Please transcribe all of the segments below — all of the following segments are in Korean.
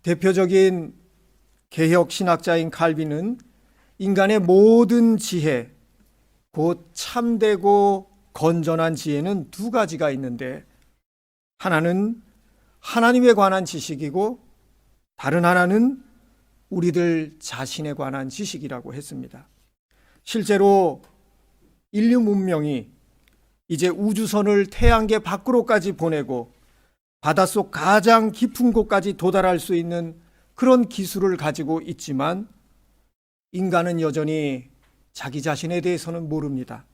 대표적인 개혁 신학자인 칼빈은 인간의 모든 지혜, 곧 참되고 건전한 지혜는 두 가지가 있는데, 하나는 하나님에 관한 지식이고 다른 하나는 우리들 자신에 관한 지식이라고 했습니다. 실제로 인류 문명이 이제 우주선을 태양계 밖으로까지 보내고 바닷속 가장 깊은 곳까지 도달할 수 있는 그런 기술을 가지고 있지만, 인간은 여전히 자기 자신에 대해서는 모릅니다.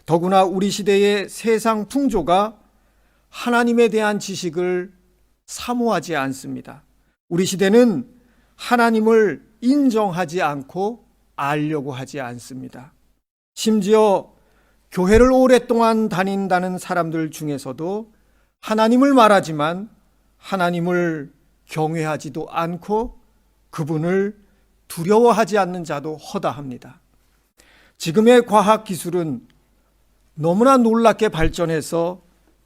더구나 우리 시대의 세상 풍조가 하나님에 대한 지식을 사모하지 않습니다. 우리 시대는 하나님을 인정하지 않고 알려고 하지 않습니다. 심지어 교회를 오랫동안 다닌다는 사람들 중에서도 하나님을 말하지만 하나님을 경외하지도 않고 그분을 두려워하지 않는 자도 허다합니다. 지금의 과학 기술은 너무나 놀랍게 발전해서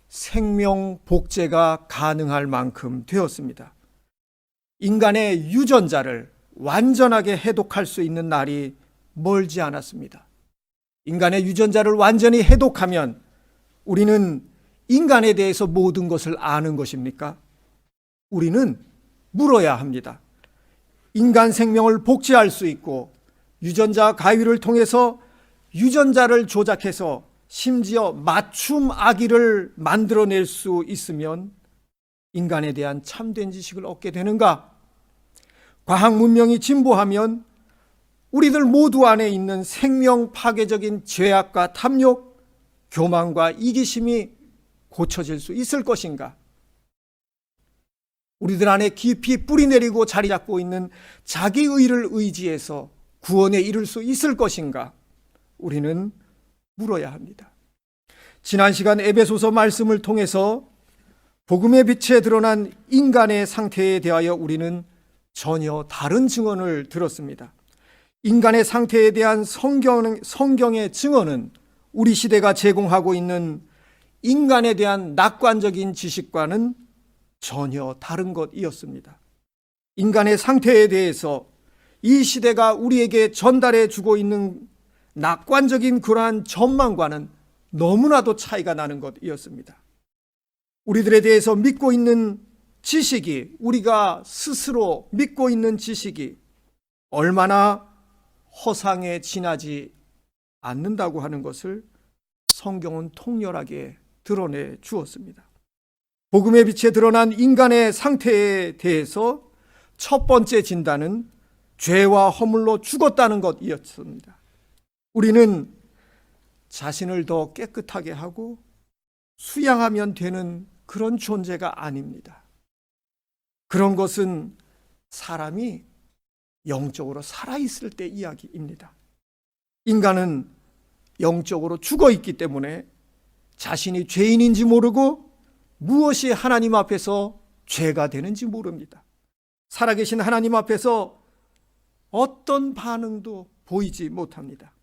생명 복제가 가능할 만큼 되었습니다. 인간의 유전자를 완전하게 해독할 수 있는 날이 멀지 않았습니다. 인간의 유전자를 완전히 해독하면 우리는 인간에 대해서 모든 것을 아는 것입니까? 우리는 물어야 합니다. 인간 생명을 복제할 수 있고 유전자 가위를 통해서 유전자를 조작해서 심지어 맞춤 아기를 만들어낼 수 있으면 인간에 대한 참된 지식을 얻게 되는가? 과학 문명이 진보하면 우리들 모두 안에 있는 생명 파괴적인 죄악과 탐욕, 교만과 이기심이 고쳐질 수 있을 것인가? 우리들 안에 깊이 뿌리내리고 자리 잡고 있는 자기의를 의지해서 구원에 이를 수 있을 것인가? 우리는 물어야 합니다. 지난 시간 에베소서 말씀을 통해서 복음의 빛에 드러난 인간의 상태에 대하여 우리는 전혀 다른 증언을 들었습니다. 인간의 상태에 대한 성경의 증언은 우리 시대가 제공하고 있는 인간에 대한 낙관적인 지식과는 전혀 다른 것이었습니다. 인간의 상태에 대해서 이 시대가 우리에게 전달해 주고 있는 낙관적인 그러한 전망과는 너무나도 차이가 나는 것이었습니다. 우리들에 대해서 믿고 있는 지식이, 우리가 스스로 믿고 있는 지식이 얼마나 허상에 지나지 않는다고 하는 것을 성경은 통렬하게 드러내 주었습니다. 복음의 빛에 드러난 인간의 상태에 대해서 첫 번째 진단은 죄와 허물로 죽었다는 것이었습니다. 우리는 자신을 더 깨끗하게 하고 수양하면 되는 그런 존재가 아닙니다. 그런 것은 사람이 영적으로 살아있을 때 이야기입니다. 인간은 영적으로 죽어있기 때문에 자신이 죄인인지 모르고 무엇이 하나님 앞에서 죄가 되는지 모릅니다. 살아계신 하나님 앞에서 어떤 반응도 보이지 못합니다.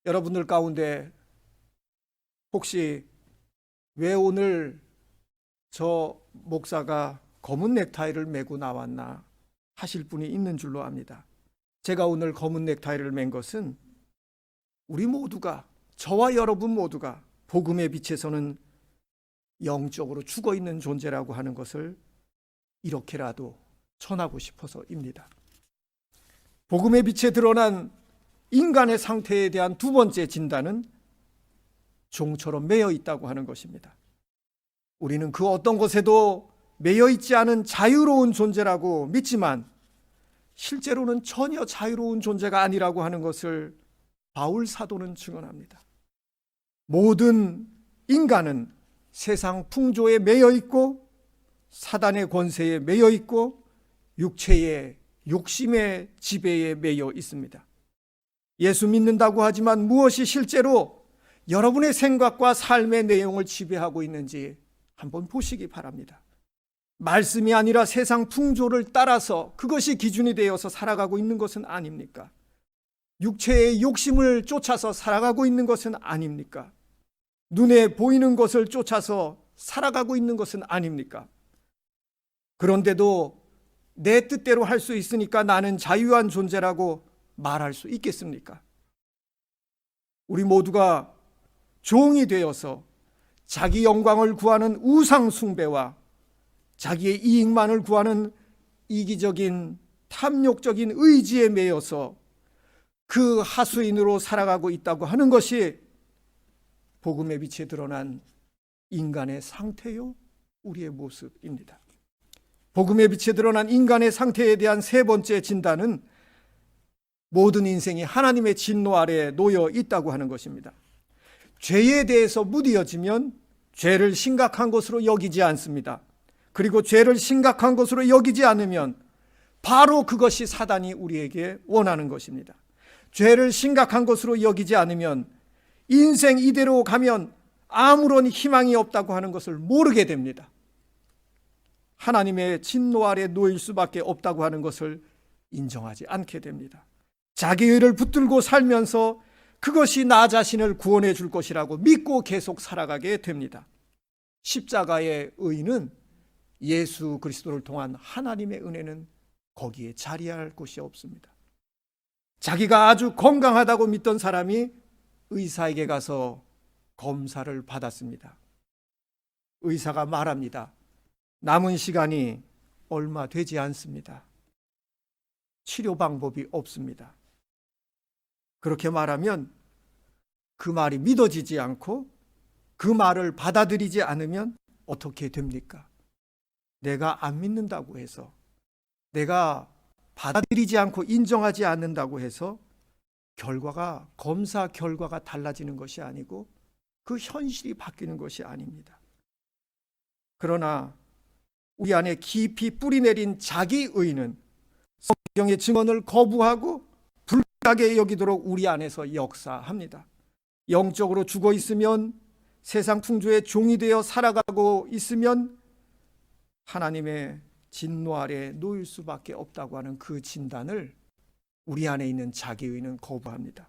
여러분들 가운데 혹시 왜 오늘 저 목사가 검은 넥타이를 메고 나왔나 하실 분이 있는 줄로 압니다. 제가 오늘 검은 넥타이를 맨 것은 우리 모두가, 저와 여러분 모두가 복음의 빛에서는 영적으로 죽어있는 존재라고 하는 것을 이렇게라도 전하고 싶어서입니다. 복음의 빛에 드러난 인간의 상태에 대한 두 번째 진단은 종처럼 매여 있다고 하는 것입니다. 우리는 그 어떤 것에도 매여 있지 않은 자유로운 존재라고 믿지만 실제로는 전혀 자유로운 존재가 아니라고 하는 것을 바울 사도는 증언합니다. 모든 인간은 세상 풍조에 매여 있고 사단의 권세에 매여 있고 육체의 욕심의 지배에 매여 있습니다. 예수 믿는다고 하지만 무엇이 실제로 여러분의 생각과 삶의 내용을 지배하고 있는지 한번 보시기 바랍니다. 말씀이 아니라 세상 풍조를 따라서 그것이 기준이 되어서 살아가고 있는 것은 아닙니까? 육체의 욕심을 쫓아서 살아가고 있는 것은 아닙니까? 눈에 보이는 것을 쫓아서 살아가고 있는 것은 아닙니까? 그런데도 내 뜻대로 할 수 있으니까 나는 자유한 존재라고 말할 수 있겠습니까? 우리 모두가 종이 되어서 자기 영광을 구하는 우상 숭배와 자기의 이익만을 구하는 이기적인 탐욕적인 의지에 매여서 그 하수인으로 살아가고 있다고 하는 것이 복음의 빛에 드러난 인간의 상태요, 우리의 모습입니다. 복음의 빛에 드러난 인간의 상태에 대한 세 번째 진단은 모든 인생이 하나님의 진노 아래에 놓여 있다고 하는 것입니다. 죄에 대해서 무디어지면 죄를 심각한 것으로 여기지 않습니다. 그리고 죄를 심각한 것으로 여기지 않으면 바로 그것이 사단이 우리에게 원하는 것입니다. 죄를 심각한 것으로 여기지 않으면 인생 이대로 가면 아무런 희망이 없다고 하는 것을 모르게 됩니다. 하나님의 진노 아래 놓일 수밖에 없다고 하는 것을 인정하지 않게 됩니다. 자기 의를 붙들고 살면서 그것이 나 자신을 구원해 줄 것이라고 믿고 계속 살아가게 됩니다. 십자가의 의는 예수 그리스도를 통한 하나님의 은혜는 거기에 자리할 곳이 없습니다. 자기가 아주 건강하다고 믿던 사람이 의사에게 가서 검사를 받았습니다. 의사가 말합니다. 남은 시간이 얼마 되지 않습니다. 치료 방법이 없습니다. 그렇게 말하면 그 말이 믿어지지 않고 그 말을 받아들이지 않으면 어떻게 됩니까? 내가 안 믿는다고 해서, 내가 받아들이지 않고 인정하지 않는다고 해서 검사 결과가 달라지는 것이 아니고 그 현실이 바뀌는 것이 아닙니다. 그러나 우리 안에 깊이 뿌리내린 자기 의는 성경의 증언을 거부하고 불쾌하게 여기도록 우리 안에서 역사합니다. 영적으로 죽어 있으면, 세상 풍조의 종이 되어 살아가고 있으면 하나님의 진노 아래 놓일 수밖에 없다고 하는 그 진단을 우리 안에 있는 자기의는 거부합니다.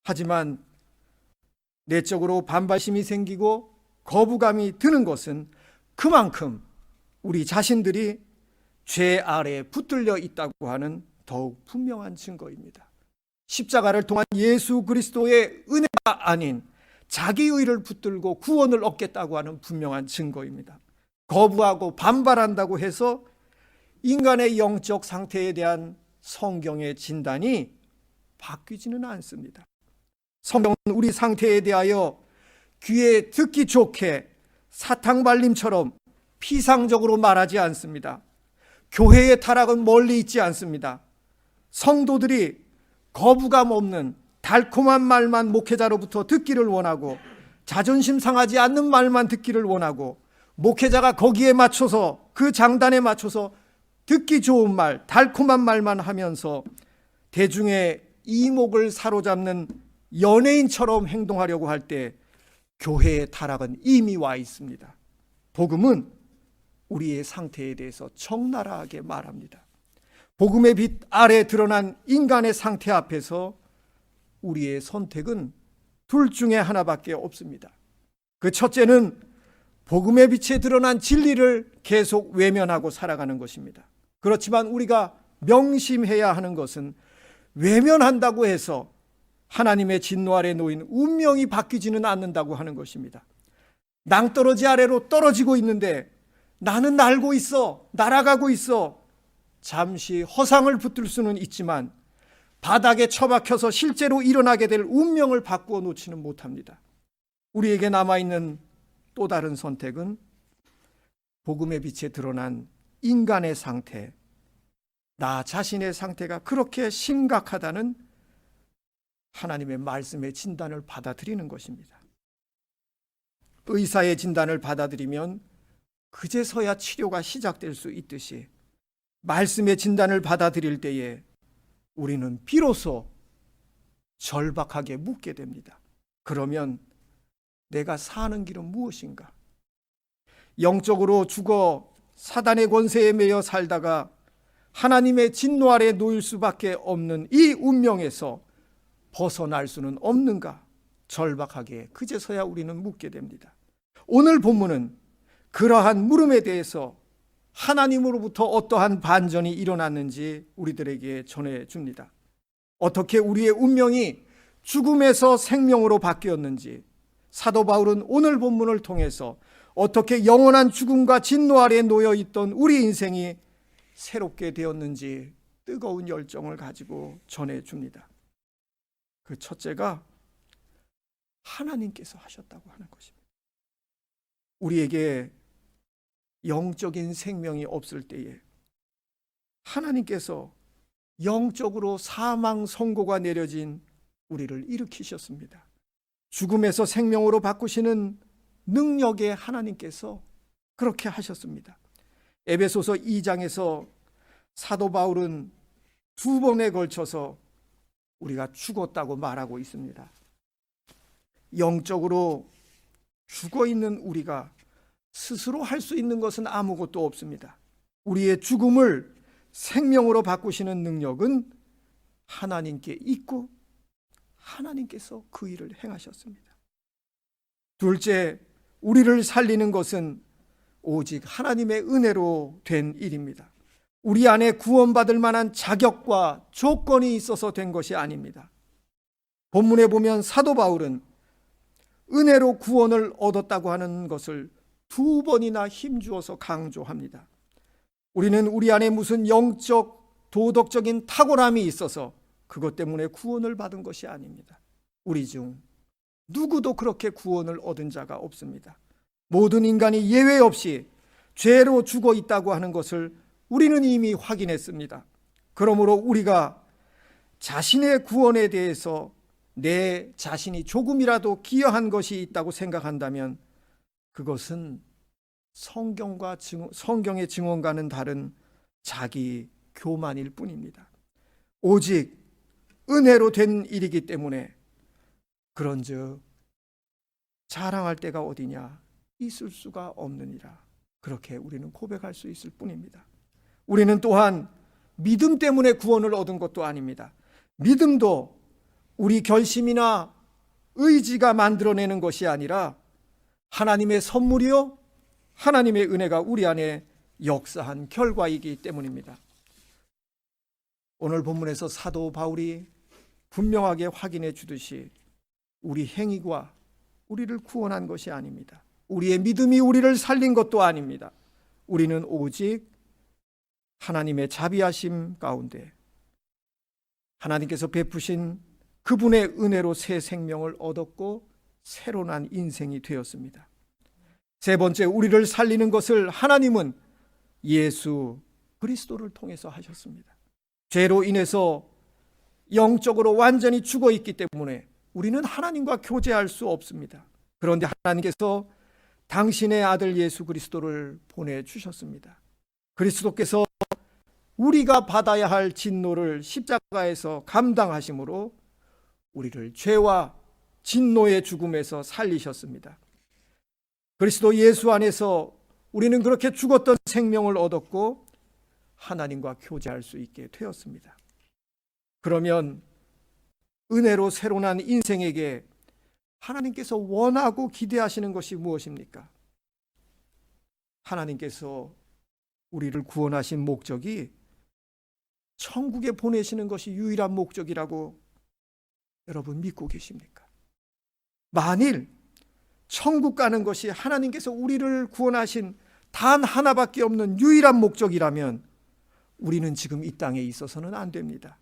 하지만 내적으로 반발심이 생기고 거부감이 드는 것은 그만큼 우리 자신들이 죄 아래에 붙들려 있다고 하는 더욱 분명한 증거입니다. 십자가를 통한 예수 그리스도의 은혜가 아닌 자기의를 붙들고 구원을 얻겠다고 하는 분명한 증거입니다. 거부하고 반발한다고 해서 인간의 영적 상태에 대한 성경의 진단이 바뀌지는 않습니다. 성경은 우리 상태에 대하여 귀에 듣기 좋게 사탕발림처럼 피상적으로 말하지 않습니다. 교회의 타락은 멀리 있지 않습니다. 성도들이 거부감 없는 달콤한 말만 목회자로부터 듣기를 원하고, 자존심 상하지 않는 말만 듣기를 원하고, 목회자가 거기에 맞춰서, 그 장단에 맞춰서 듣기 좋은 말, 달콤한 말만 하면서 대중의 이목을 사로잡는 연예인처럼 행동하려고 할 때 교회의 타락은 이미 와 있습니다. 복음은 우리의 상태에 대해서 적나라하게 말합니다. 복음의 빛 아래 드러난 인간의 상태 앞에서 우리의 선택은 둘 중에 하나밖에 없습니다. 그 첫째는 복음의 빛에 드러난 진리를 계속 외면하고 살아가는 것입니다. 그렇지만 우리가 명심해야 하는 것은 외면한다고 해서 하나님의 진노 아래 놓인 운명이 바뀌지는 않는다고 하는 것입니다. 낭떠러지 아래로 떨어지고 있는데 나는 날고 있어, 날아가고 있어. 잠시 허상을 붙들 수는 있지만 바닥에 처박혀서 실제로 일어나게 될 운명을 바꾸어 놓지는 못합니다. 우리에게 남아있는 또 다른 선택은 복음의 빛에 드러난 인간의 상태, 나 자신의 상태가 그렇게 심각하다는 하나님의 말씀의 진단을 받아들이는 것입니다. 의사의 진단을 받아들이면 그제서야 치료가 시작될 수 있듯이 말씀의 진단을 받아들일 때에 우리는 비로소 절박하게 묻게 됩니다. 그러면 내가 사는 길은 무엇인가? 영적으로 죽어 사단의 권세에 매여 살다가 하나님의 진노 아래 놓일 수밖에 없는 이 운명에서 벗어날 수는 없는가? 절박하게 그제서야 우리는 묻게 됩니다. 오늘 본문은 그러한 물음에 대해서 하나님으로부터 어떠한 반전이 일어났는지 우리들에게 전해줍니다. 어떻게 우리의 운명이 죽음에서 생명으로 바뀌었는지 사도 바울은 오늘 본문을 통해서 어떻게 영원한 죽음과 진노 아래 놓여 있던 우리 인생이 새롭게 되었는지 뜨거운 열정을 가지고 전해줍니다. 그 첫째가 하나님께서 하셨다고 하는 것입니다. 우리에게 영적인 생명이 없을 때에 하나님께서 영적으로 사망 선고가 내려진 우리를 일으키셨습니다. 죽음에서 생명으로 바꾸시는 능력의 하나님께서 그렇게 하셨습니다. 에베소서 2장에서 사도 바울은 2번에 걸쳐서 우리가 죽었다고 말하고 있습니다. 영적으로 죽어 있는 우리가 스스로 할 수 있는 것은 아무것도 없습니다. 우리의 죽음을 생명으로 바꾸시는 능력은 하나님께 있고 하나님께서 그 일을 행하셨습니다. 둘째, 우리를 살리는 것은 오직 하나님의 은혜로 된 일입니다. 우리 안에 구원받을 만한 자격과 조건이 있어서 된 것이 아닙니다. 본문에 보면 사도 바울은 은혜로 구원을 얻었다고 하는 것을 2번이나 힘주어서 강조합니다. 우리는 우리 안에 무슨 영적, 도덕적인 탁월함이 있어서 그것 때문에 구원을 받은 것이 아닙니다. 우리 중 누구도 그렇게 구원을 얻은 자가 없습니다. 모든 인간이 예외 없이 죄로 죽어 있다고 하는 것을 우리는 이미 확인했습니다. 그러므로 우리가 자신의 구원에 대해서 내 자신이 조금이라도 기여한 것이 있다고 생각한다면 그것은 성경의 증언과는 다른 자기 교만일 뿐입니다. 오직 은혜로 된 일이기 때문에 그런즉 자랑할 데가 어디냐, 있을 수가 없느니라, 그렇게 우리는 고백할 수 있을 뿐입니다. 우리는 또한 믿음 때문에 구원을 얻은 것도 아닙니다. 믿음도 우리 결심이나 의지가 만들어내는 것이 아니라 하나님의 선물이요 하나님의 은혜가 우리 안에 역사한 결과이기 때문입니다. 오늘 본문에서 사도 바울이 분명하게 확인해 주듯이 우리 행위가 우리를 구원한 것이 아닙니다. 우리의 믿음이 우리를 살린 것도 아닙니다. 우리는 오직 하나님의 자비하심 가운데 하나님께서 베푸신 그분의 은혜로 새 생명을 얻었고 새로 난 인생이 되었습니다. 세 번째, 우리를 살리는 것을 하나님은 예수 그리스도를 통해서 하셨습니다. 죄로 인해서 영적으로 완전히 죽어 있기 때문에 우리는 하나님과 교제할 수 없습니다. 그런데 하나님께서 당신의 아들 예수 그리스도를 보내주셨습니다. 그리스도께서 우리가 받아야 할 진노를 십자가에서 감당하심으로 우리를 죄와 진노의 죽음에서 살리셨습니다. 그리스도 예수 안에서 우리는 그렇게 죽었던 생명을 얻었고 하나님과 교제할 수 있게 되었습니다. 그러면 은혜로 새로 난 인생에게 하나님께서 원하고 기대하시는 것이 무엇입니까? 하나님께서 우리를 구원하신 목적이 천국에 보내시는 것이 유일한 목적이라고 여러분 믿고 계십니까? 만일 천국 가는 것이 하나님께서 우리를 구원하신 단 하나밖에 없는 유일한 목적이라면 우리는 지금 이 땅에 있어서는 안 됩니다.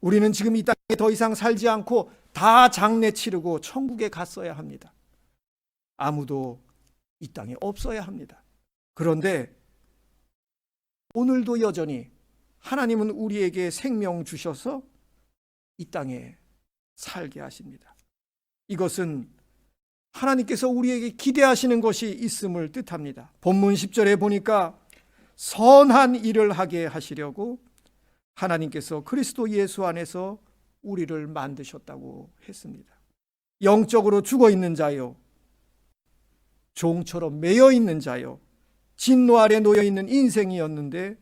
우리는 지금 이 땅에 더 이상 살지 않고 다 장례 치르고 천국에 갔어야 합니다. 아무도 이 땅에 없어야 합니다. 그런데 오늘도 여전히 하나님은 우리에게 생명 주셔서 이 땅에 살게 하십니다. 이것은 하나님께서 우리에게 기대하시는 것이 있음을 뜻합니다. 본문 10절에 보니까 선한 일을 하게 하시려고 하나님께서 그리스도 예수 안에서 우리를 만드셨다고 했습니다. 영적으로 죽어 있는 자요, 종처럼 매여 있는 자요, 진노 아래 놓여 있는 인생이었는데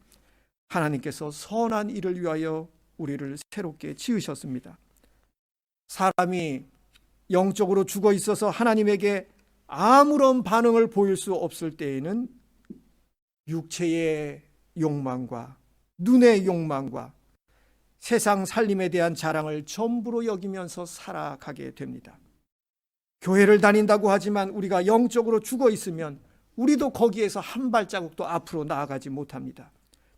하나님께서 선한 일을 위하여 우리를 새롭게 지으셨습니다. 사람이 영적으로 죽어 있어서 하나님에게 아무런 반응을 보일 수 없을 때에는 육체의 욕망과 눈의 욕망과 세상 살림에 대한 자랑을 전부로 여기면서 살아가게 됩니다. 교회를 다닌다고 하지만 우리가 영적으로 죽어 있으면 우리도 거기에서 한 발자국도 앞으로 나아가지 못합니다.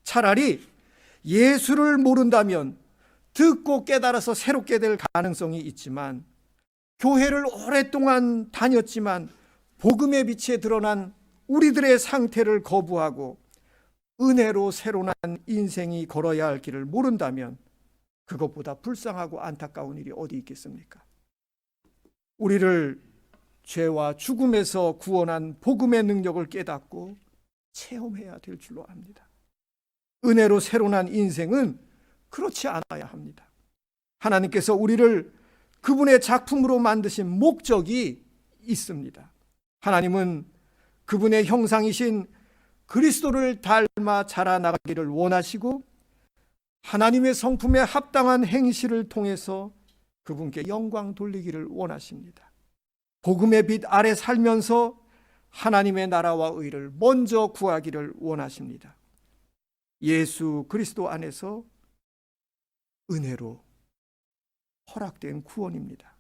차라리 예수를 모른다면 듣고 깨달아서 새롭게 될 가능성이 있지만, 교회를 오랫동안 다녔지만 복음의 빛에 드러난 우리들의 상태를 거부하고 은혜로 새로 난 인생이 걸어야 할 길을 모른다면 그것보다 불쌍하고 안타까운 일이 어디 있겠습니까? 우리를 죄와 죽음에서 구원한 복음의 능력을 깨닫고 체험해야 될 줄로 압니다. 은혜로 새로 난 인생은 그렇지 않아야 합니다. 하나님께서 우리를 그분의 작품으로 만드신 목적이 있습니다. 하나님은 그분의 형상이신 그리스도를 닮아 자라나가기를 원하시고, 하나님의 성품에 합당한 행실을 통해서 그분께 영광 돌리기를 원하십니다. 복음의 빛 아래 살면서 하나님의 나라와 의를 먼저 구하기를 원하십니다. 예수 그리스도 안에서 은혜로 허락된 구원입니다.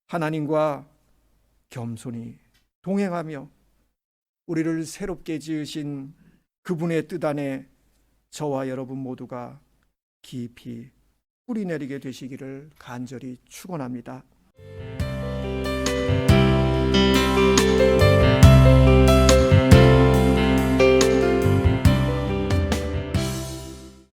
하나님과 겸손히 동행하며 우리를 새롭게 지으신 그분의 뜻 안에 저와 여러분 모두가 깊이 뿌리내리게 되시기를 간절히 축원합니다.